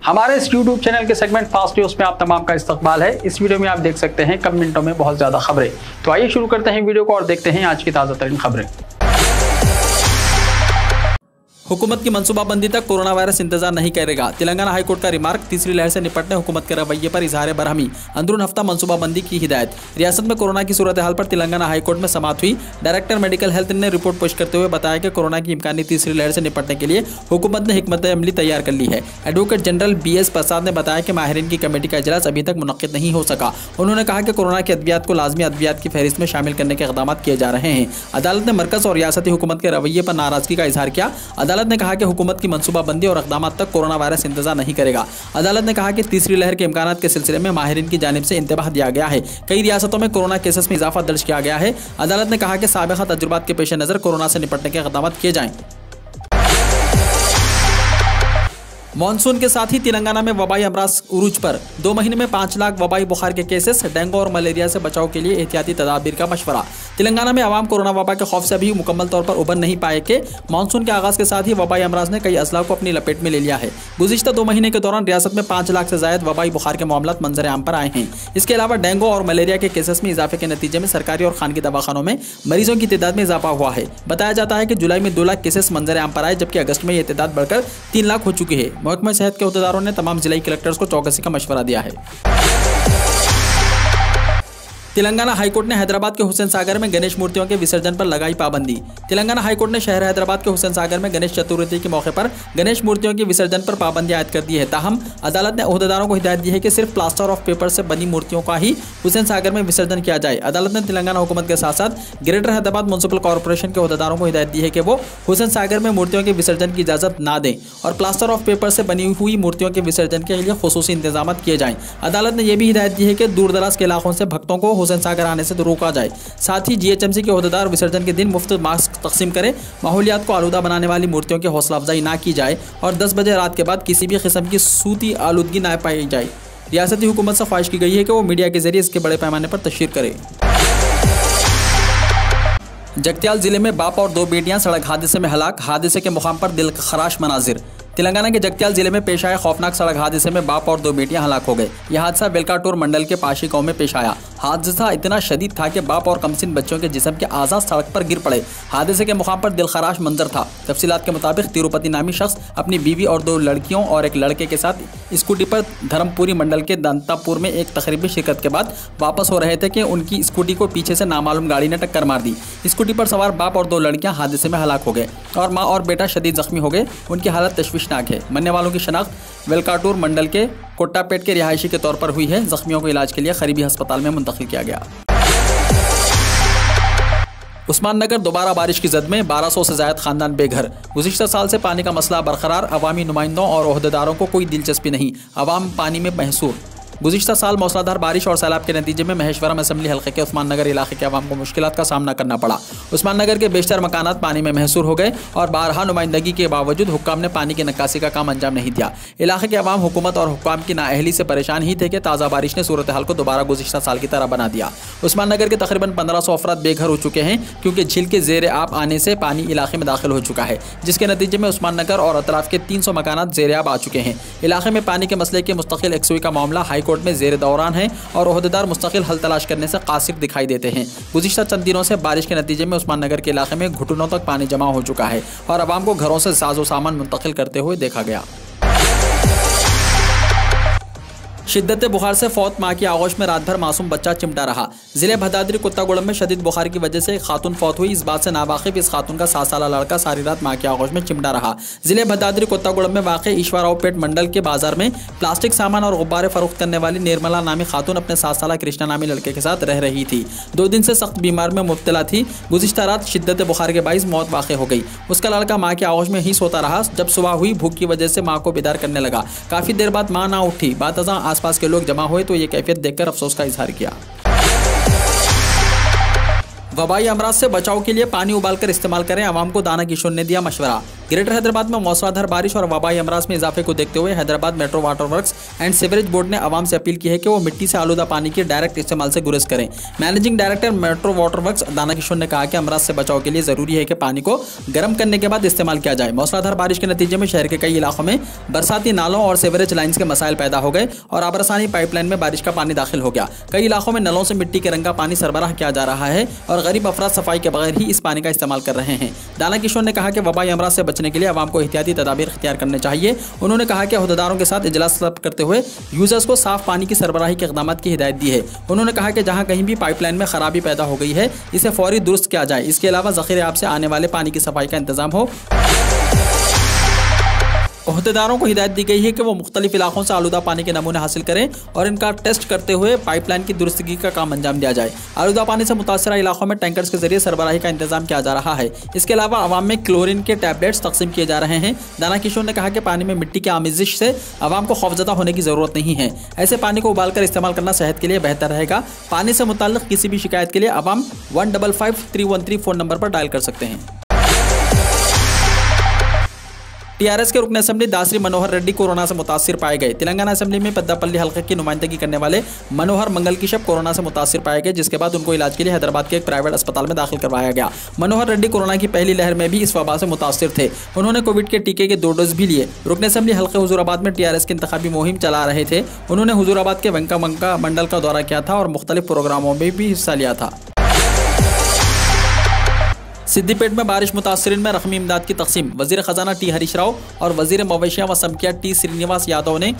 हमारे इस YouTube channel के सेगमेंट फास्ट न्यूज में आप तमाम का इस्तकबाल है। इस वीडियो में आप देख सकते हैं कम मिनटों में बहुत ज्यादा खबरें। तो आइए शुरू करते हैं वीडियो को और देखते हैं आज की ताजा तरीन खबरें। हुकूमत की मनसूबाबंदी तक कोरोना वायरस इंतजार नहीं करेगा। तेलंगाना हाईकोर्ट का रिमार्क। तीसरी लहर से निपटने हुकूमत के रवैये पर इजहार बरहमी। अंदरून हफ्ता मनसूबाबंदी की हिदायत। रियासत में कोरोना की सूरत हाल पर तेलंगाना हाईकोर्ट में समाअत हुई। डायरेक्टर मेडिकल हेल्थ ने रिपोर्ट पेश करते हुए बताया कि कोरोना की इम्कानी तीसरी लहर से निपटने के लिए हुकूमत ने हिकमत अमली तैयार कर ली है। एडवोकेट जनरल BS प्रसाद ने बताया कि माहिरीन की कमेटी का इजलास अभी तक मुनक्किद नहीं हो सका। उन्होंने कहा कि कोरोना के अद्वियात को लाजमी अद्वियात की फहरिस्त में शामिल करने के इक़दाम किए जा रहे हैं। अदालत ने मरकज और रियासती हुकूमत के रवैये पर नाराजगी का इजहार किया। अदालत ने कहा कि हुकूमत की मनसूबाबंदी और इक़दाम तक कोरोना वायरस इंतजार नहीं करेगा। अदालत ने कहा कि तीसरी लहर के इम्कानात के सिलसिले में माहिरीन की जानिब से इंतबाह दिया गया है। कई रियासतों में कोरोना केसेस में इजाफा दर्ज किया गया है। अदालत ने कहा कि साबिक़ा तजुर्बात के पेश नज़र कोरोना से निपटने के इक़दाम किए जाएं। मानसून के साथ ही तेलंगाना में वबाई अमराज उरूज पर। 2 महीने में 5 लाख वबाई बुखार के केसेस। डेंगू और मलेरिया से बचाव के लिए एहतियाती तदाबीर का मशवरा। तेलंगाना में आवाम कोरोना वबा के खौफ से अभी मुकम्मल तौर पर उबर नहीं पाए कि मानसून के आगाज़ के साथ ही वबाई अमराज ने कई अजला को अपनी लपेट में ले लिया है। गुज़िश्ता 2 महीने के दौरान रियासत में 5 लाख से ज़ायद वबाई बुखार के मामलात मंजर आम पर आए हैं। इसके अलावा डेंगू और मलेरिया के केसेस में इजाफे के नतीजे में सरकारी और खानगी दवाखानों में मरीजों की तादाद में इजाफा हुआ है। बताया जाता है कि जुलाई में 2 लाख केसेस मंजर आम पर आए, जबकि अगस्त में यह तादाद बढ़कर 3 लाख हो चुकी है। महकमा सेहत के उहदेदारों ने तमाम जिला कलेक्टर्स को चौकसी का मशवरा दिया है। तेलंगाना हाईकोर्ट ने हैदराबाद के हुसैन सागर में गणेश मूर्तियों के विसर्जन पर लगाई पाबंदी। तेलंगाना हाईकोर्ट ने शहर हैदराबाद के हुसैन सागर में गणेश चतुर्थी के मौके पर गणेश मूर्तियों के विसर्जन पर पाबंदी आयद कर दी है। ताहम अदालत ने ओहदेदारों को हिदायत दी है कि सिर्फ प्लास्टर ऑफ पेपर से बनी मूर्तियों का ही हुसैन सागर में विसर्जन किया जाए। अदालत ने तेलंगाना हुकूमत के साथ साथ ग्रेटर हैदराबाद म्युनिसिपल कॉर्पोरेशन के ओहदेदारों को हिदायत दी है कि वो हुसैन सागर में मूर्तियों के विसर्जन की इजाजत ना दें और प्लास्टर ऑफ पेपर से बनी हुई मूर्तियों के विसर्जन के लिए खुसूसी इंतजाम किए जाएं। अदालत ने यह भी हिदायत दी है कि दूर दराज के इलाकों से भक्तों को हुसैन सागर आने से रोका जाए। साथ ही GHMC के ओहदेदार विसर्जन के दिन मुफ्त मास्क तकसीम करें। माहौलियात को आलूदा बनाने वाली मूर्तियों की हौसला अफजाई ना की जाए और 10 बजे रात के बाद किसी भी किस्म की सूती आलूदगी ना पाई जाए। रियासती हुकूमत से ख्वाहिश की गई है कि वो मीडिया के जरिए इसके बड़े पैमाने पर तशहीर करे। जगत्याल जिले में बाप और 2 बेटियां सड़क हादसे में हलाक। हादसे के मुकाम पर दिल खराश मनाजिर। तेलंगाना के जगत्याल जिले में पेश आए खौफनाक सड़क हादसे में बाप और 2 बेटियां हलाक हो गए। यह हादसा बेलकाटूर मंडल के पाशी गांव में पेश आया। हादसा इतना शदीद था कि बाप और कमसिन बच्चों के जिस्म के आज़ा सड़क पर गिर पड़े। हादसे के मुकाम पर दिलखराश मंजर था। तफसीलात के मुताबिक तिरुपति नामी शख्स अपनी बीवी और 2 लड़कियों और एक लड़के के साथ स्कूटी पर धर्मपुरी मंडल के दंतापुर में एक तकरीबी शिरकत के बाद वापस हो रहे थे कि उनकी स्कूटी को पीछे से नामालूम गाड़ी ने टक्कर मार दी। स्कूटी पर सवार बाप और 2 लड़कियां हादसे में हलाक हो गए और माँ और बेटा शदीद जख्मी हो गए। उनकी हालत तशवीशनाक है। मरने वालों की शनाख्त वेलकाटूर मंडल के कोट्टापेट के रिहायशी के तौर पर हुई है। जख्मियों को इलाज के लिए करीबी अस्पताल में मुंतकिल किया गया। उस्मान नगर दोबारा बारिश की जद में 1200 से ज़ायद खानदान बेघर। गुज़िश्ता साल से पानी का मसला बरकरार। अवामी नुमाइंदों और ओहदेदारों को कोई दिलचस्पी नहीं। अवाम पानी में महसूर। गुज़िश्ता साल मौसलाधार बारिश और सैलाब के नतीजे में महेश्वरम असम्बली हल्के के उस्मान नगर इलाके के अवाम को मुश्किलात का सामना करना पड़ा। उस्मान नगर के बेशतर मकानात पानी में महसूर हो गए और बारहा नुमाइंदगी के बावजूद हुक्काम ने पानी की नक्कासी का काम अंजाम नहीं दिया। इलाके के अवाम हुकूमत और हुक्काम की नाअहली से परेशान ही थे कि ताज़ा बारिश ने सूरत हाल को दोबारा गुज़िश्ता साल की तरह बना दिया। उस्मान नगर के तकरीबन 1500 अफराद बेघर हो चुके हैं क्योंकि झील के ज़ेर आब आने से पानी इलाके में दाखिल हो चुका है, जिसके नतीजे में उस्मान नगर और अतराफ के 300 मकानात ज़ेर आब आ चुके हैं। इलाके में पानी के मसले के मुस्तकिल एकसुई का मामला हाईकोर्ट में ज़ेर दौरान है और ओहदेदार मुस्तकिल हल तलाश करने से कासिर दिखाई देते हैं। गुज़िश्ता चंद दिनों से बारिश के नतीजे में उस्मान नगर के इलाके में घुटनों तक पानी जमा हो चुका है और अवाम को घरों से साजो सामान मुंतकिल करते हुए देखा गया। शिद्दत बुखार से फौत माँ की आगोश में रात भर मासूम बच्चा चिमटा रहा। जिले भदादरी कुत्तागुड़म में शदीद बुखार की वजह से एक खातून फौत हुई। इस बात से नावाकिफ इस खातून का 7 साला लड़का सारी रात माँ की आगोश में चिमटा रहा। जिले भदादरी कुत्तागुड़म में वाक़ ईश्वरावपेट मंडल के बाजार में प्लास्टिक सामान और गुब्बारे फरोख्त करने वाली निर्मला नामी खातून अपने 7 साला कृष्णा नामी लड़के के साथ रह रही थी। 2 दिन से सख्त बीमार में मुब्तला थी। गुज़िश्ता रात शिद्दत बुखार के बाइस मौत वाक़ हो गई। उसका लड़का माँ की आगोश में ही सोता रहा। जब सुबह हुई भूख की वजह से माँ को बेदार करने लगा। काफ़ी देर बाद माँ ना उठी। बातज़ा आसपास के लोग जमा हुए तो ये कैफियत देखकर अफसोस का इजहार किया। वबाई अमराज से बचाव के लिए पानी उबालकर इस्तेमाल करें। आवाम को दाना किशोर ने दिया मशवरा। ग्रेटर हैदराबाद में मौसलाधार बारिश और वबाई अमराज में इजाफे को देखते हुए Hyderabad metro water works and sewerage board ने आवाम से अपील की है कि वो मिट्टी से आलूदा पानी के डायरेक्ट इस्तेमाल से गुरेज करें। Managing director metro water works दाना किशोर ने कहा कि अमराज से बचाव के लिए जरूरी है कि पानी को गर्म करने के बाद इस्तेमाल किया जाए। मौसलाधार बारिश के नतीजे में शहर के कई इलाकों में बरसाती नालों और सीवरेज लाइन्स के मसाइल पैदा हो गए और आबरसानी पाइपलाइन में बारिश का पानी दाखिल हो गया। कई इलाकों में नलों से मिट्टी के रंग का पानी सरबराह किया जा रहा है और गरीब अफराद सफाई के बगैर ही इस पानी का इस्तेमाल कर रहे हैं। दाना किशोर ने कहा कि वबाई अमराज से बचने के लिए आवाम को एहतियाती तदाबीर इख्तियार करने चाहिए। उन्होंने कहा कि अहदेदारों के साथ इजलास तलब करते हुए यूजर्स को साफ पानी की सरबराही के इक़दामात की हिदायत दी है। उन्होंने कहा कि जहां कहीं भी पाइपलाइन में खराबी पैदा हो गई है इसे फौरी दुरुस्त किया जाए। इसके अलावा ज़ख़ीरे आब से आने वाले पानी की सफाई का इंतजाम हो। अहदेदारों को हिदायत दी गई है कि वो मुख्तलिफ इलाकों से आलूदा पानी के नमूने हासिल करें और इनका टेस्ट करते हुए पाइपलाइन की दुरुस्तगी का काम अंजाम दिया जाए। आलूदा पानी से मुतासरा इलाकों में टैंकर्स के जरिए सरबराही का इंतजाम किया जा रहा है। इसके अलावा आवाम में क्लोरीन के टैबलेट्स तकसीम किए जा रहे हैं। दाना किशोर ने कहा कि पानी में मिट्टी की आमिजिश से आवाम को खौफजदा होने की ज़रूरत नहीं है। ऐसे पानी को उबाल कर इस्तेमाल करना सेहत के लिए बेहतर रहेगा। पानी से मुताल्लिक़ किसी भी शिकायत के लिए आवाम 155-313 फ़ोन नंबर पर डायल कर सकते हैं। टीआरएस के रुकन असेंबली दासरी मनोहर रेड्डी कोरोना से मुतासिर पाए गए। तेलंगाना असेंबली में पेद्दापल्ली हल्के की नुमाइंदगी करने वाले मनोहर मंगल किशप कोरोना से मुतासिर पाए गए, जिसके बाद उनको इलाज के लिए हैदराबाद के एक प्राइवेट अस्पताल में दाखिल करवाया गया। मनोहर रेड्डी कोरोना की पहली लहर में भी इस वबा से मुतासिर थे। उन्होंने कोविड के टीके के 2 डोज भी लिए। रुकन असेंबली हल्के हुजूराबाद में टीआरएस की इंतखाबी मुहिम चला रहे थे। उन्होंने हुजूराबाद के वंका मंडल का दौरा किया था और मुख्तलिफ प्रोग्रामों में भी हिस्सा लिया था। सिद्दीपेट में बारिश मुतासरीन में रकमी इमदाद की तकसीम। वजीर खजाना टी हरीश राव और वजीर मवेशियाँ व समकिया टी श्रीनिवास यादव ने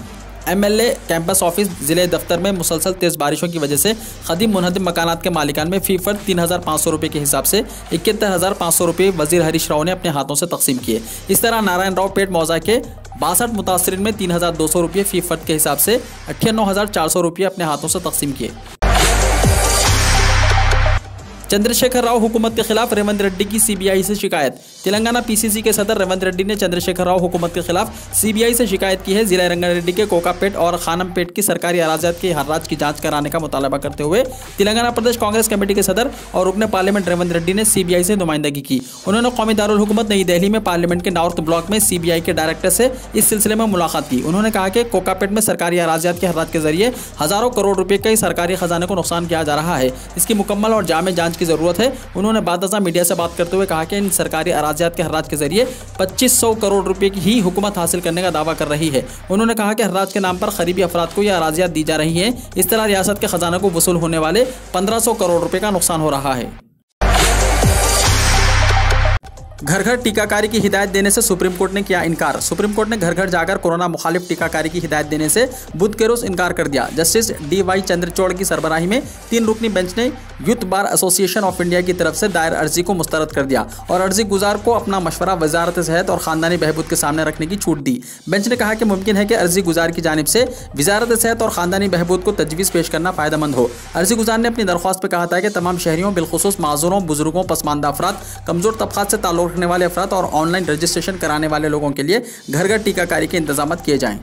MLA कैंपस ऑफिस जिले दफ्तर में मुसलसल तेज़ बारिशों की वजह से खदीम मुनहदिम मकानात के मालिकान में फ़ी फ़र्द 3,500 रुपये के हिसाब से 71,500 रुपये वजीर हरीश राव ने अपने हाथों से तकसीम किए। इस तरह नारायण राव पेट मौजा के 62 मुतासरीन में 3,200 रुपये फ़ी फ़र्द के हिसाब से 98,400 रुपये अपने हाथों से तकसीम किए। चंद्रशेखर राव हुकूमत के खिलाफ रेवंत रेड्डी की सीबीआई से शिकायत। तेलंगाना पीसीसी के सदर रेवंत रेड्डी ने चंद्रशेखर राव हुकूमत के खिलाफ सीबीआई से शिकायत की है। जिला रंगारेड्डी के कोकापेट और खानमपेट की सरकारी अराज़ियात के हर्राज की जांच कराने का मुतालबा करते हुए तेलंगाना प्रदेश कांग्रेस कमेटी के सदर और रुकने पार्लियामेंट रेवंत रेड्डी ने सीबीआई से नुमाइंदगी की। उन्होंने कौमी दारुल हुकूमत नई दिल्ली में पार्लियामेंट के नॉर्थ ब्लॉक में सीबीआई के डायरेक्टर से इस सिलसिले में मुलाकात की। उन्होंने कहा कि कोकापेट में सरकारी अराज़ियात के हर्राज के जरिए हज़ारों करोड़ रुपये के सरकारी खजाने को नुकसान किया जा रहा है। इसकी मुकम्मल और जामे जांच की ज़रूरत है। उन्होंने बादशाह मीडिया से बात करते हुए कहा कि इन सरकारी अराज़ियात के हर्राज के जरिए 2500 करोड़ रुपए की ही हुकूमत हासिल करने का दावा कर रही है। उन्होंने कहा कि हर्राज के नाम पर खरीबी अफराद को यह अराज़ियात दी जा रही हैं। इस तरह रियासत के खजाना को वसूल होने वाले 1500 करोड़ रुपए का नुकसान हो रहा है। घर घर टीकाकारी की हिदायत देने से सुप्रीम कोर्ट ने किया इनकार। सुप्रीम कोर्ट ने घर घर जाकर कोरोना मुखालिफ टीकाकारी की हिदायत देने से बुध के रोज इनकार कर दिया। जस्टिस DY चंद्रचूड़ की सरबराही में 3 रुकनी बेंच ने youth bar association of India की तरफ से दायर अर्जी को मुस्तरद कर दिया और अर्जी गुजार को अपना मशवरा वजारत सेहत और ख़ानदानी बहबूद के सामने रखने की छूट दी। बेंच ने कहा कि मुमकिन है कि अर्जी गुजार की जानिब से वजारत सेहत और ख़ानदानी बहबूद को तजवीज़ पेश करना फ़ायदेमंद हो। अर्जी गुजार ने अपनी दरख्वास्त पर कहा था कि तमाम शहरियों बिलखुसूस माज़ूरों, बुजुर्गों, पसमानदा अफराद, कमज़ोर तबक़ात से ताल्लुक़ रखने वाले अफराद और ऑनलाइन रजिस्ट्रेशन कराने वाले लोगों के लिए घर घर टीकाकारी के इंतजाम किए जाएं।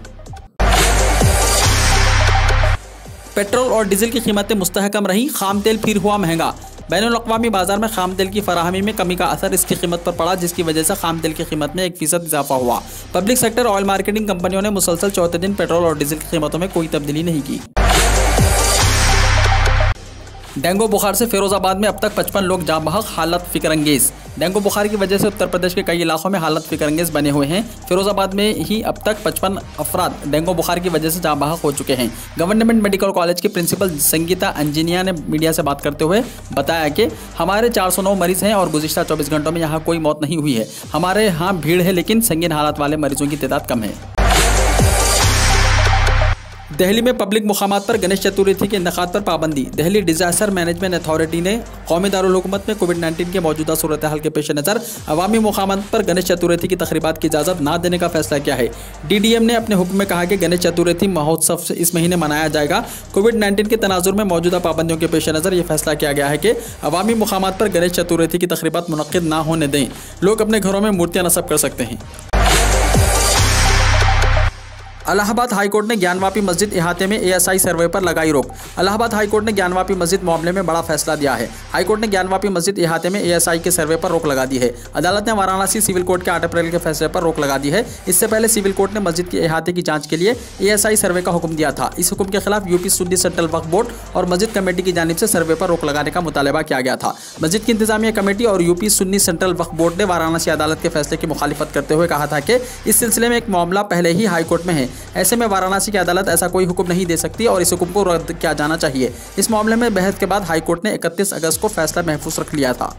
पेट्रोल और डीजल की कीमतें मुस्तहकम रहीं, खाम तेल फिर हुआ महंगा। बैनुल-अक़वामी बाजार में खाम तेल की फराहमी में कमी का असर इसकी कीमत पर पड़ा, जिसकी वजह से खाम तेल की कीमत में 1% इजाफा हुआ। पब्लिक सेक्टर ऑयल मार्केटिंग कंपनियों ने मुसलसल चौथे दिन पेट्रोल और डीजल की कीमतों में कोई तब्दीली नहीं की। डेंगू बुखार से फिरोजाबाद में अब तक 55 लोग जाँ बहक, हालत फिक्रंगेज। डेंगू बुखार की वजह से उत्तर प्रदेश के कई इलाकों में हालत फिक्रंगेज बने हुए हैं। फिरोजाबाद में ही अब तक 55 अफराद डेंगू बुखार की वजह से जाँ बहक हो चुके हैं। गवर्नमेंट मेडिकल कॉलेज की प्रिंसिपल संगीता अंजिनिया ने मीडिया से बात करते हुए बताया कि हमारे 409 मरीज हैं और गुज़िश्ता 24 घंटों में यहाँ कोई मौत नहीं हुई है। हमारे यहाँ भीड़ है, लेकिन संगीन हालत वाले मरीजों की तादाद कम है। दिल्ली में पब्लिक मुकामात पर गणेश चतुर्थी के इनेकाद पर पाबंदी। दिल्ली डिजास्टर मैनेजमेंट अथॉरिटी ने कौमी दारुल हुकूमत में कोविड-19 के मौजूदा सूरत हाल के पेश नज़र अवामी मुकामात पर गणेश चतुर्थी की तकरीबात की इजाज़त न देने का फैसला किया है। DDM ने अपने हुक्म में कहा कि गणेश चतुर्थी महोत्सव इस महीने मनाया जाएगा। कोविड-19 के तनाजुर में मौजूदा पाबंदियों के पेश नज़र यह फैसला किया गया है कि अवामी मुकामात पर गणेश चतुर्थी की तकरीबात मुनक्किद ना होने दें। लोग अपने घरों में मूर्तियाँ नस्ब कर सकते हैं। इलाहाबाद हाईकोर्ट ने ज्ञानवापी मस्जिद इहाते में एएसआई सर्वे पर लगाई रोक। इलाहाबाद हाईकोर्ट ने ज्ञानवापी मस्जिद मामले में बड़ा फैसला दिया है। हाईकोर्ट ने ज्ञानवापी मस्जिद इहाते में एएसआई के सर्वे पर रोक लगा दी है। अदालत ने वाराणसी सिविल कोर्ट के 8 अप्रैल के फैसले पर रोक लगा दी है। इससे पहले सिविल कोर्ट ने मस्जिद के इहाते की जांच के लिए एएसआई सर्वे का हुक्म दिया था। इस हुक्म के खिलाफ यूपी सुन्नी सेंट्रल वक्फ बोर्ड और मस्जिद कमेटी की जानिब से सर्वे पर रोक लगाने का मुतालबा किया गया था। मस्जिद की इंतजामिया कमेटी और यूपी सुन्नी सेंट्रल वक्फ बोर्ड ने वाराणसी अदालत के फैसले की मुखालिफत करते हुए कहा था कि इस सिलसिले में एक मामला पहले ही हाईकोर्ट में है। ऐसे में वाराणसी की अदालत ऐसा कोई हुक्म नहीं दे सकती और इस हुक्म को रद्द किया जाना चाहिए। इस मामले में बहस के बाद हाईकोर्ट ने 31 अगस्त को फैसला महफूज रख लिया था।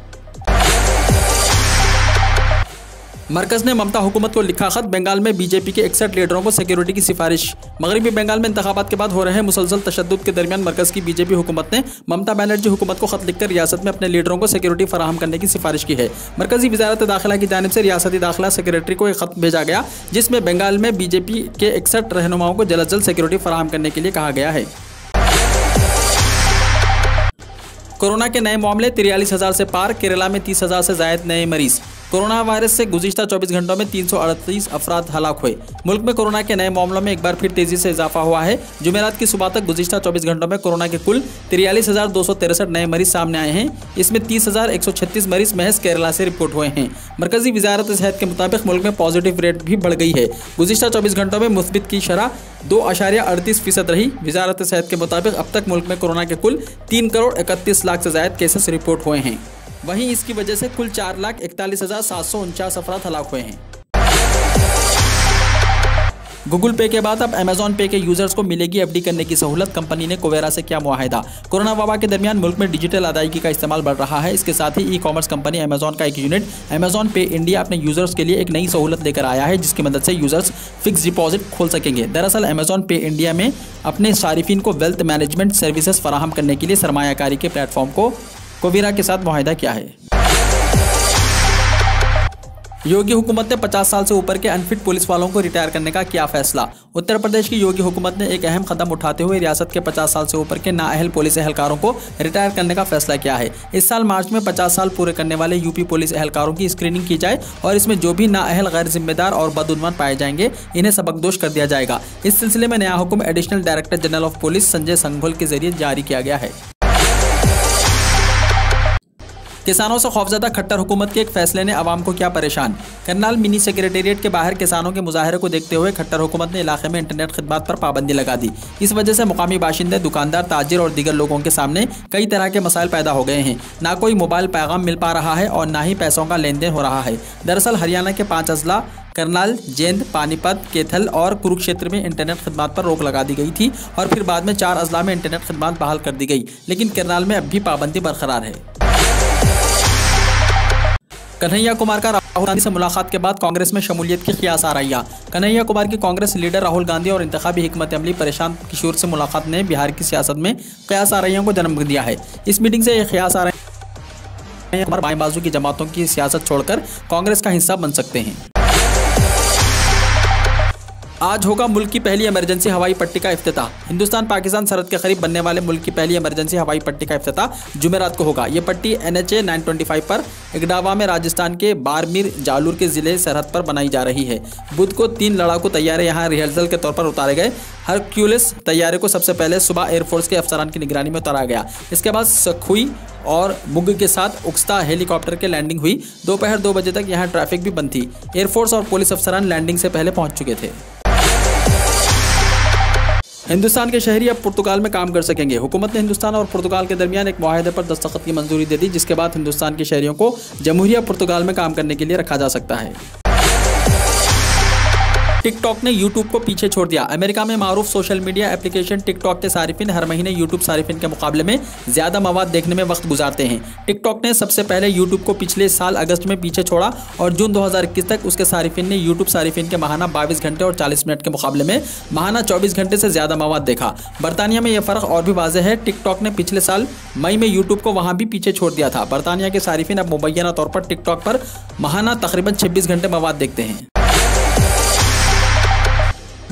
मरकज ने ममता हुकूमत को लिखा खत। बंगाल में बीजेपी के 61 लीडरों को सिक्योरिटी की सिफारिश। मगरबी बंगाल में इंतखाबात के बाद हो रहे मुसलसल तशद्दुद के दरमियान मरकज की बीजेपी हुकूमत ने ममता बनर्जी हुकूमत को खत लिखकर रियासत में अपने लीडरों को सिक्योरिटी फराहम करने की सिफारिश की है। मरकजी वजारत दाखिला की जानिब से रियासती दाखिला सेक्रेटरी को एक खत भेजा गया जिसमें बंगाल में बीजेपी के 61 रहनुमाओं को जल्द जल्द सिक्योरिटी फराहम करने के लिए कहा गया है। कोरोना के नए मामले 43,000 से पार। केरला में 30,000 से ज़ायद नए मरीज। कोरोना वायरस से गुज़िश्ता 24 घंटों में 338 अफराद हलाक हुए। मुल्क में कोरोना के नए मामलों में एक बार फिर तेजी से इजाफा हुआ है। जुमेरात की सुबह तक गुज़िश्ता 24 घंटों में कोरोना के कुल 43,263 नए मरीज सामने आए हैं। इसमें 30,136 मरीज महज केरला से रिपोर्ट हुए हैं। मरकजी वजारत सेहत के मुताबिक मुल्क में पॉजिटिव रेट भी बढ़ गई है। गुज़िश्ता 24 घंटों में मुस्बित की शरह 2.38% रही। वजारत सेहत के मुताबिक अब तक मुल्क में कोरोना के कुल 3 करोड़ 31 लाख से ज़ायद केसेस रिपोर्ट हुए हैं। वहीं इसकी वजह से कुल 4,41,749 अफराद हलाक हुए हैं। गूगल पे के बाद अब अमेजॉन पे के यूजर्स को मिलेगी एफडी करने की सहूलत। कंपनी ने कुवेरा से किया मुआहिदा। कोरोना वबा के दरमियान मुल्क में डिजिटल अदायगी का इस्तेमाल बढ़ रहा है। इसके साथ ही ई कॉमर्स कंपनी अमेजॉन का एक यूनिट अमेजॉन पे इंडिया अपने यूजर्स के लिए एक नई सहूलत लेकर आया है जिसकी मदद से यूजर्स फिक्स डिपॉजिट खोल सकेंगे। दरअसल अमेजॉन पे इंडिया में अपने सारिफिन को वेल्थ मैनेजमेंट सर्विसेज फराहम करने के लिए सरमायाकारी के प्लेटफॉर्म को कुवेरा के साथ मुआहिदा किया है। योगी हुकूमत ने 50 साल से ऊपर के अनफिट पुलिस वालों को रिटायर करने का किया फैसला। उत्तर प्रदेश की योगी हुकूमत ने एक अहम कदम उठाते हुए रियासत के 50 साल से ऊपर के नाअहल पुलिस एहलकारों को रिटायर करने का फैसला किया है। इस साल मार्च में 50 साल पूरे करने वाले यूपी पुलिस एहलकारों की स्क्रीनिंग की जाए और इसमें जो भी नाअहल, गैर जिम्मेदार और बदउन्वान पाए जाएंगे इन्हें सबकदोश कर दिया जाएगा। इस सिलसिले में नया हुक्म additional director general of police Sanjay Sanghol के जरिए जारी किया गया है। किसानों से खौफजदा खट्टर हुकूमत के एक फैसले ने आवाम को किया परेशान। करनाल मिनी सेक्रेटेरिएट के बाहर किसानों के मुजाहरे को देखते हुए खट्टर हुकूमत ने इलाके में इंटरनेट खिदमत पर पाबंदी लगा दी। इस वजह से मुकामी बाशिंदे, दुकानदार, ताजिर और दीगर लोगों के सामने कई तरह के मसाइल पैदा हो गए हैं। ना कोई मोबाइल पैगाम मिल पा रहा है और ना ही पैसों का लेन देन हो रहा है। दरअसल हरियाणा के 5 अजला करनाल, जेंद, पानीपत, कैथल और कुरुक्षेत्र में इंटरनेट खिदमत पर रोक लगा दी गई थी और फिर बाद में 4 अजला में इंटरनेट खिदमत बहाल कर दी गई, लेकिन करनाल में अब भी पाबंदी बरकरार है। कन्हैया कुमार का राहुल गांधी से मुलाकात के बाद कांग्रेस में शमूलियत की क़ियास आरैया। कन्हैया कुमार की कांग्रेस लीडर राहुल गांधी और इंतखाबी हिकमत अमली प्रशांत किशोर से मुलाकात ने बिहार की सियासत में क़ियास आरैयों को जन्म दिया है। इस मीटिंग से यह क़ियास आरैया कुमार बाएं बाजू की जमातों की सियासत छोड़कर कांग्रेस का हिस्सा बन सकते हैं। आज होगा मुल्क की पहली इमरजेंसी हवाई पट्टी का इफ्तिताह। हिंदुस्तान पाकिस्तान सरहद के करीब बनने वाले मुल्क की पहली इमरजेंसी हवाई पट्टी का इफ्तिताह जुमेरात को होगा। ये पट्टी NHA 925 पर इगडावा में राजस्थान के बाड़मेर जालूर के जिले सरहद पर बनाई जा रही है। बुध को 3 लड़ाकू तैयारे यहाँ रिहर्सल के तौर पर उतारे गए। हरक्यूलिस तैयारे को सबसे पहले सुबह एयरफोर्स के अफसरान की निगरानी में उतारा गया। इसके बाद सखुई और मुग के साथ उकस्ता हेलीकॉप्टर के लैंडिंग हुई। दोपहर 2 बजे तक यहाँ ट्रैफिक भी बंद थी। एयरफोर्स और पुलिस अफसरान लैंडिंग से पहले पहुँच चुके थे। हिंदुस्तान के शहरी अब पुर्तगाल में काम कर सकेंगे। हुकूमत ने हिंदुस्तान और पुर्तगाल के दरमियान एक मुआहदे पर दस्तखत की मंजूरी दे दी, जिसके बाद हिंदुस्तान के शहरियों को जमहूरिया पुर्तगाल में काम करने के लिए रखा जा सकता है। टिकटॉक ने यूट्यूब को पीछे छोड़ दिया। अमेरिका में मारूफ सोशल मीडिया एप्लीकेशन टिकटॉक के सारिफिन हर महीने यूट्यूब सारिफिन के मुकाबले में ज़्यादा मवाद देखने में वक्त गुजारते हैं। टिकटॉक ने सबसे पहले यूट्यूब को पिछले साल अगस्त में पीछे छोड़ा और जून 2021 तक उसके सारिफिन ने यूट्यूब सारिफिन के माहाना 22 घंटे और 40 मिनट के मुकाबले में माहाना 24 घंटे से ज़्यादा मवाद देखा। बरतानिया में यह फ़र्क और भी वाज़ेह है। टिकटॉक ने पिछले साल मई में यूट्यूब को वहाँ भी पीछे छोड़ दिया था। बरतानिया के सारिफिन अब मुबैना तौर पर टिकटॉक पर माहाना तकरीबन 26 घंटे मवाद देखते हैं।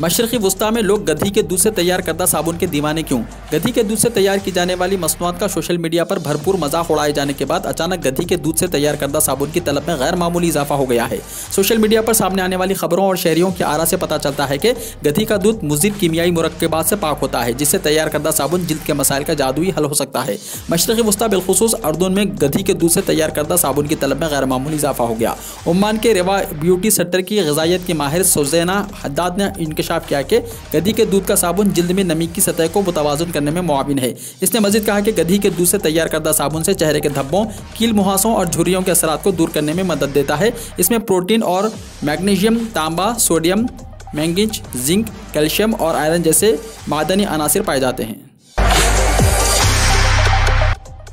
मशरक़ी वस्ता में लोग गधी के दूध से तैयार करदा साबुन के दीवाने क्यों? गधी के दूध से तैयार की जाने वाली मसनूआत का सोशल मीडिया पर भरपूर मजाक उड़ाए जाने के बाद अचानक गधी के दूध से तैयार करदा साबुन की तलब में गैर मामूली इजाफा हो गया है। सोशल मीडिया पर सामने आने वाली खबरों और शहरियों की आरा से पता चलता है कि गधी का दूध मुज़िर कीमियाई मुरक्कबात से पाक होता है, जिससे तैयार करदा साबुन जिल्द के मसाइल का जादुई हल हो सकता है। मशरक़ी वस्ता बिलखुसूस अर्दुन में गधी के दूध से तैयार करदा साबुन की तलब में गैर मामूली इजाफा हो गया। ओमान के रेवा ब्यूटी सेक्टर की ग़िज़ाइयत की माहिर सुज़ैना हद्दाद ने इंकशाफ किया कि गधी के दूध का साबुन जिल्द में नमी की सतह को मुतवाज़न करने में मुआविन है। इसने मजीद कहा कि गधी के दूध से तैयार करदा साबुन से चेहरे के धब्बों, कील मुहासों और झुर्रियों के असरात को दूर करने में मदद देता है। इसमें प्रोटीन और मैग्नीशियम, तांबा, सोडियम, मैंगनीज, जिंक, कैल्शियम और आयरन जैसे मादनी अनासिर पाए जाते हैं।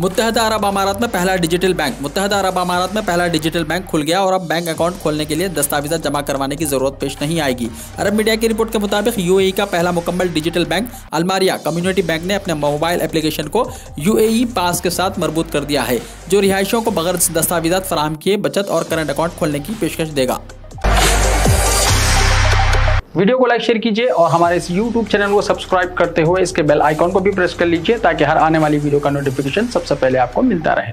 मुत्तहदा अरब अमारात में पहला डिजिटल बैंक। मुत्तहदा अरब अमारात में पहला डिजिटल बैंक खुल गया और अब बैंक अकाउंट खोलने के लिए दस्तावेज़ जमा करवाने की ज़रूरत पेश नहीं आएगी। अरब मीडिया की रिपोर्ट के मुताबिक यूएई का पहला मुकम्मल डिजिटल बैंक अलमारिया कम्युनिटी बैंक ने अपने मोबाइल एप्लीकेशन को यूएई पास के साथ मरबूत कर दिया है, जो रिहायशियों को बगैर दस्तावेज़ात फराहम किए बचत और करंट अकाउंट खोलने की पेशकश देगा। वीडियो को लाइक शेयर कीजिए और हमारे इस YouTube चैनल को सब्सक्राइब करते हुए इसके बेल आइकॉन को भी प्रेस कर लीजिए ताकि हर आने वाली वीडियो का नोटिफिकेशन सबसे पहले आपको मिलता रहे।